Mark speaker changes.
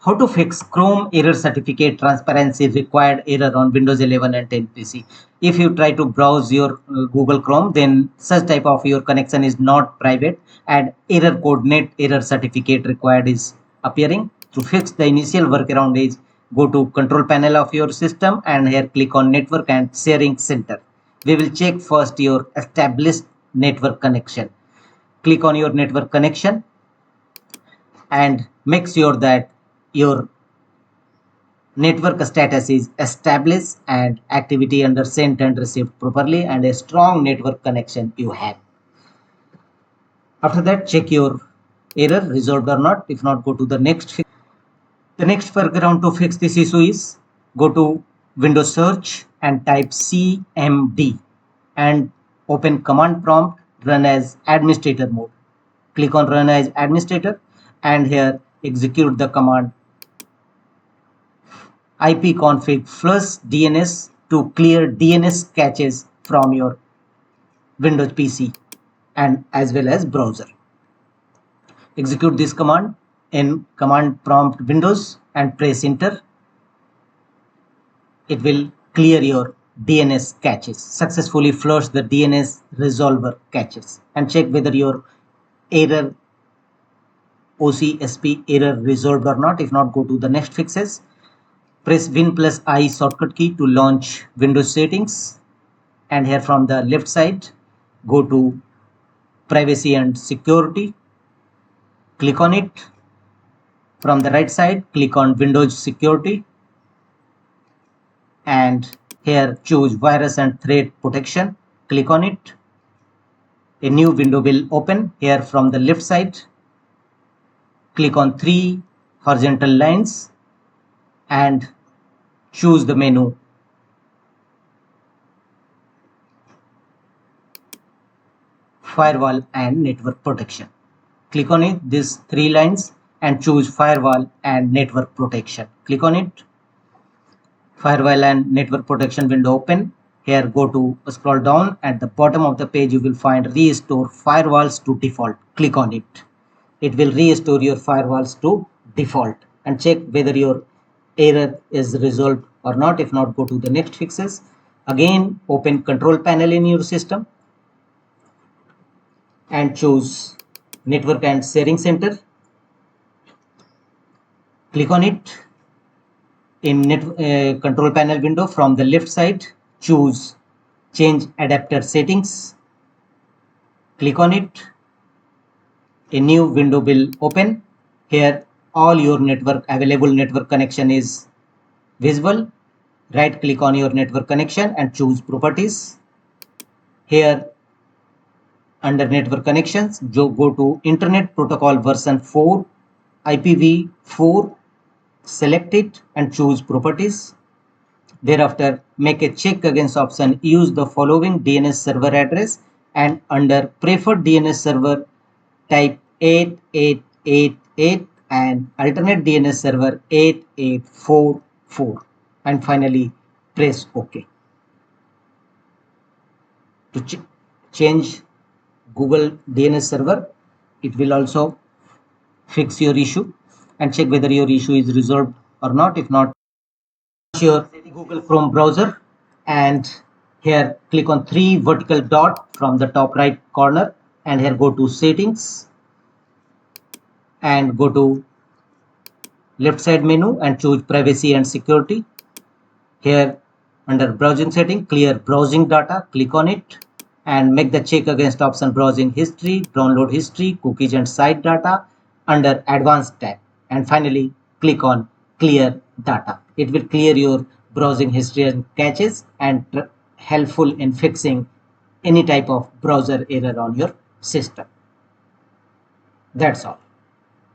Speaker 1: How to fix Chrome Error Certificate Transparency Required error on Windows 11 and 10 PC. If you try to browse your Google Chrome, then such type of your connection is not private and error code net error certificate required is appearing. To fix the initial workaround is go to control panel of your system and here click on network and sharing center. We will check first your established network connection. Click on your network connection and make sure that your network status is established and activity under sent and received properly and a strong network connection you have. After that, check your error resolved or not. If not, go to the next fix. The next workaround to fix this issue is go to Windows search and type CMD and open command prompt, run as administrator mode. Click on run as administrator and here execute the command ipconfig flush DNS to clear DNS caches from your Windows PC and as well as browser. Execute this command in command prompt Windows and press enter. It will clear your DNS caches, successfully flush the DNS resolver caches and check whether your error OCSP error resolved or not. If not, go to the next fixes. Press Win+I shortcut key to launch Windows settings and here from the left side go to privacy and security, click on it. From the right side click on Windows security and here choose virus and threat protection, click on it. A new window will open. Here from the left side click on 3 horizontal lines and choose the menu firewall and network protection. Click on it, these 3 lines and choose firewall and network protection. Click on it. Firewall and network protection window open. Here go to scroll down at the bottom of the page you will find restore firewalls to default. Click on it. It will restore your firewalls to default and check whether your error is resolved or not. If not, go to the next fixes. Again open control panel in your system and choose network and sharing center. Click on it. In control panel window from the left side choose change adapter settings, click on it. A new window will open. Here all your available network connection is visible. Right click on your network connection and choose properties. Here under network connections go to internet protocol version 4 IPv4, select it and choose properties. Thereafter make a check against option use the following DNS server address and under preferred DNS server type 8888 and alternate DNS server 8844 and finally press OK. To change Google DNS server, it will also fix your issue and check whether your issue is resolved or not. If not, your Google Chrome browser and here click on 3 vertical dot from the top right corner and here go to settings and go to left side menu and choose privacy and security. Here under browsing setting clear browsing data, click on it and make the check against option browsing history, download history, cookies and site data under advanced tab and finally click on clear data. It will clear your browsing history and caches and helpful in fixing any type of browser error on your system. That's all.